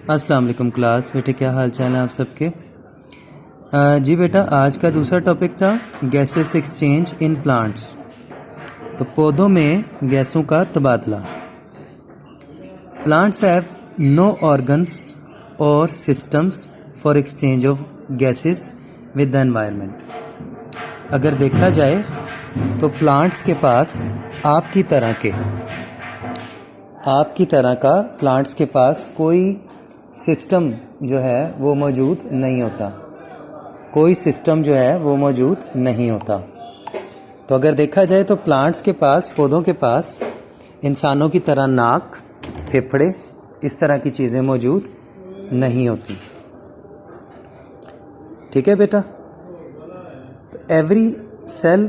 अस्सलाम वालेकुम क्लास। बेटे क्या हाल चाल है आप सबके? जी बेटा, आज का दूसरा टॉपिक था गैसेस एक्सचेंज इन प्लांट्स। तो पौधों में गैसों का तबादला। प्लांट्स हैव नो ऑर्गन्स और systems for exchange of gases with the environment. अगर देखा जाए तो प्लांट्स के पास आपकी तरह का प्लांट्स के पास कोई सिस्टम जो है वो मौजूद नहीं होता। तो अगर देखा जाए तो प्लांट्स के पास, पौधों के पास इंसानों की तरह नाक, फेफड़े, इस तरह की चीज़ें मौजूद नहीं होती। ठीक है बेटा? तो every cell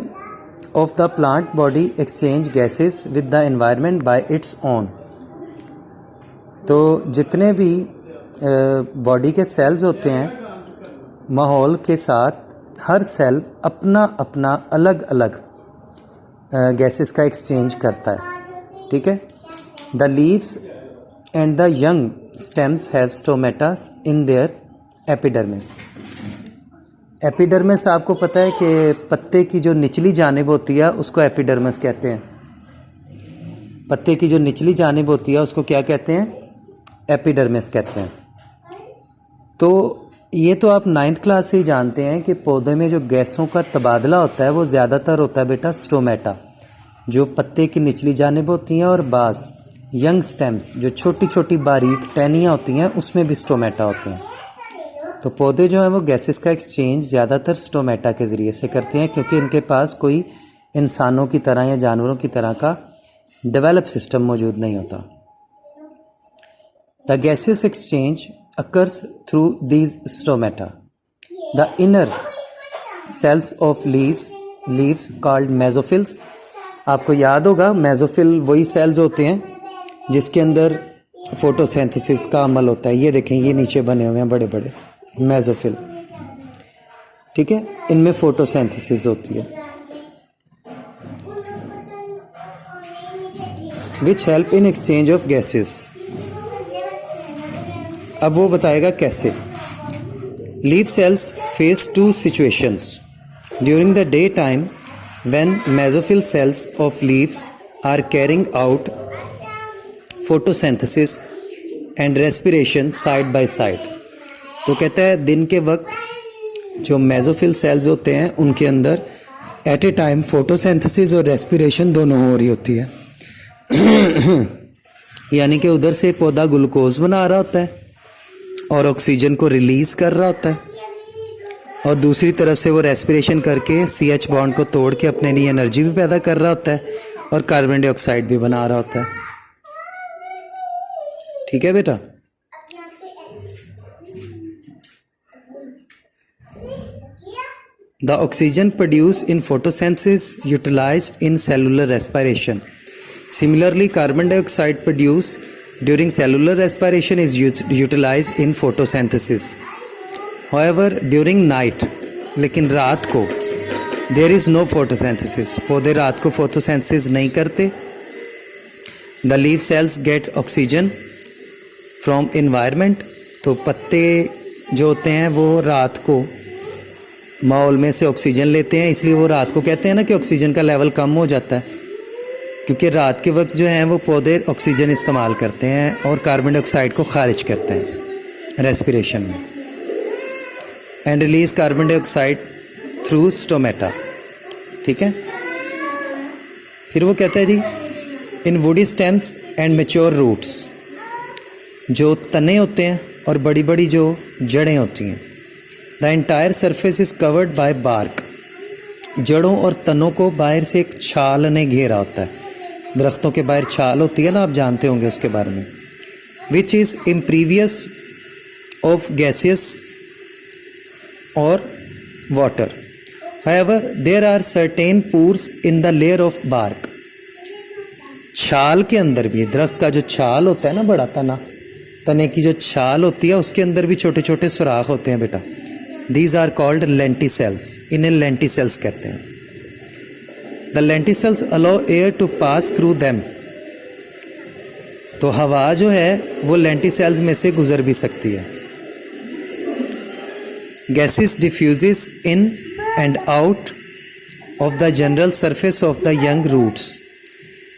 of the plant body exchange gases with the environment by its own. तो जितने भी बॉडी के सेल्स होते हैं, माहौल के साथ हर सेल अपना अपना अलग अलग गैसेस का एक्सचेंज करता है। ठीक है? The leaves and the young stems have stomata in their epidermis. Epidermis आपको पता है कि पत्ते की जो निचली जानिब होती है उसको एपिडर्मिस कहते हैं। पत्ते की जो निचली जानिब होती है उसको क्या कहते हैं? एपिडर्मिस कहते हैं। तो ये तो आप 9th क्लास से ही जानते हैं कि पौधे में जो गैसों का तबादला होता है वो ज़्यादातर होता है बेटा स्टोमेटा, जो पत्ते की निचली जानिब होती हैं, और बाज़ यंग स्टेम्स जो छोटी छोटी बारीक टहनियाँ होती हैं उसमें भी स्टोमेटा होते हैं। तो पौधे जो हैं वो गैसेस का एक्सचेंज ज़्यादातर स्टोमेटा के ज़रिए से करते हैं, क्योंकि इनके पास कोई इंसानों की तरह या जानवरों की तरह का डेवलप सिस्टम मौजूद नहीं होता। The gases exchange occurs through these stomata. The inner cells of leaves called mesophils. आपको याद होगा मेसोफिल वही सेल्स होते हैं जिसके अंदर फोटोसिंथेसिस का अमल होता है। ये देखें, ये नीचे बने हुए हैं बड़े बड़े मेसोफिल। ठीक है? इनमें फोटोसिंथेसिस होती है। Which help in exchange of gases. अब वो बताएगा कैसे। Leaf cells face two situations during the day time when mesophyll cells of leaves are carrying out photosynthesis and respiration side by side. तो कहता है दिन के वक्त जो मेसोफिल सेल्स होते हैं उनके अंदर एट ए टाइम फोटोसिंथेसिस और रेस्पिरेशन दोनों हो रही होती है। यानी कि उधर से पौधा ग्लूकोज बना रहा होता है और ऑक्सीजन को रिलीज़ कर रहा होता है, और दूसरी तरफ से वो रेस्पिरेशन करके CH बॉन्ड को तोड़ के अपने लिए एनर्जी भी पैदा कर रहा होता है और कार्बन डाइऑक्साइड भी बना रहा होता है। ठीक है बेटा? The oxygen produce in photosynthesis utilised in cellular respiration. Similarly carbon dioxide produce during cellular respiration is utilized in photosynthesis. However, during night, लेकिन रात को there is no photosynthesis. पौधे रात को photosynthesis नहीं करते। The leaf cells get oxygen from environment. तो पत्ते जो होते हैं वो रात को माहौल में से ऑक्सीजन लेते हैं, इसलिए वो रात को कहते हैं ना कि ऑक्सीजन का लेवल कम हो जाता है, क्योंकि रात के वक्त जो है वो पौधे ऑक्सीजन इस्तेमाल करते हैं और कार्बन डाइऑक्साइड को खारिज करते हैं रेस्पिरेशन में, and release carbon dioxide through stomata. ठीक है? फिर वो कहता है जी in woody stems and mature roots, जो तने होते हैं और बड़ी बड़ी जो जड़ें होती हैं, the entire surface is covered by bark. जड़ों और तनों को बाहर से एक छाल ने घेरा होता है। दरख्तों के बाहर छाल होती है ना, आप जानते होंगे उसके बारे में। Which is impervious of gases और water. However there are certain pores in the layer of bark. छाल के अंदर भी, दरख्त का जो छाल होता है ना, बड़ा तने की जो छाल होती है उसके अंदर भी छोटे छोटे सुराख होते हैं बेटा। These are called lenticels. इन्हें लेंटिसेल्स कहते हैं। The lenticels allow air to pass through them. तो हवा जो है वो लेंटिसेल्स में से गुजर भी सकती है। Gases diffuses in and out of the general surface of the young roots.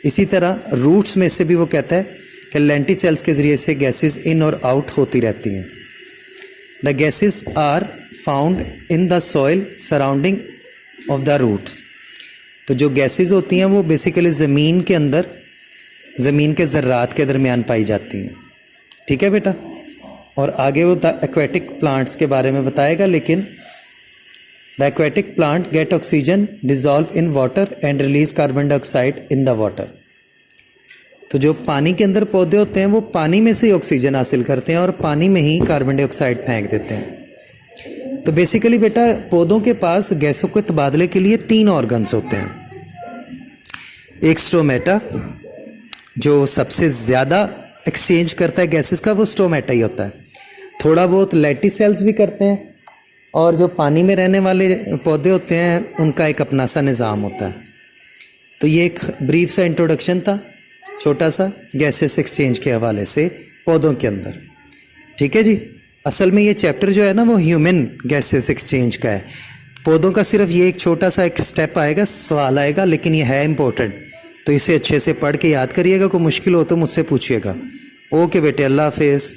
इसी तरह रूट्स में से भी वो कहता है कि लेंटिसेल्स के ज़रिए से गैसेस इन और आउट होती रहती हैं। The gases are found in the soil surrounding of the roots. तो जो गैसेस होती हैं वो बेसिकली ज़मीन के अंदर, ज़मीन के ज़र्रात के दरमियान पाई जाती हैं। ठीक है बेटा। और आगे वो द एक्वेटिक प्लांट्स के बारे में बताएगा, लेकिन the aquatic plant gate oxygen dissolve in water and release carbon dioxide in the water. तो जो पानी के अंदर पौधे होते हैं वो पानी में से ही ऑक्सीजन हासिल करते हैं और पानी में ही कार्बन डाइऑक्साइड फेंक देते हैं। तो बेसिकली बेटा पौधों के पास गैसों के तबादले के लिए 3 ऑर्गन्स होते हैं। एक स्टोमेटा, जो सबसे ज़्यादा एक्सचेंज करता है गैसेस का, वो स्टोमेटा ही होता है। थोड़ा बहुत लेंटिसेल्स भी करते हैं, और जो पानी में रहने वाले पौधे होते हैं उनका एक अपना सा निज़ाम होता है। तो ये एक ब्रीफ सा इंट्रोडक्शन था, छोटा सा, गैसेस एक्सचेंज के हवाले से पौधों के अंदर। ठीक है जी। असल में ये चैप्टर जो है ना वो ह्यूमन गैसेस एक्सचेंज का है। पौधों का सिर्फ ये एक छोटा सा एक स्टेप आएगा, सवाल आएगा, लेकिन ये है इम्पोर्टेंट, तो इसे अच्छे से पढ़ के याद करिएगा। कोई मुश्किल हो तो मुझसे पूछिएगा। ओके बेटे, अल्लाह हाफिज़।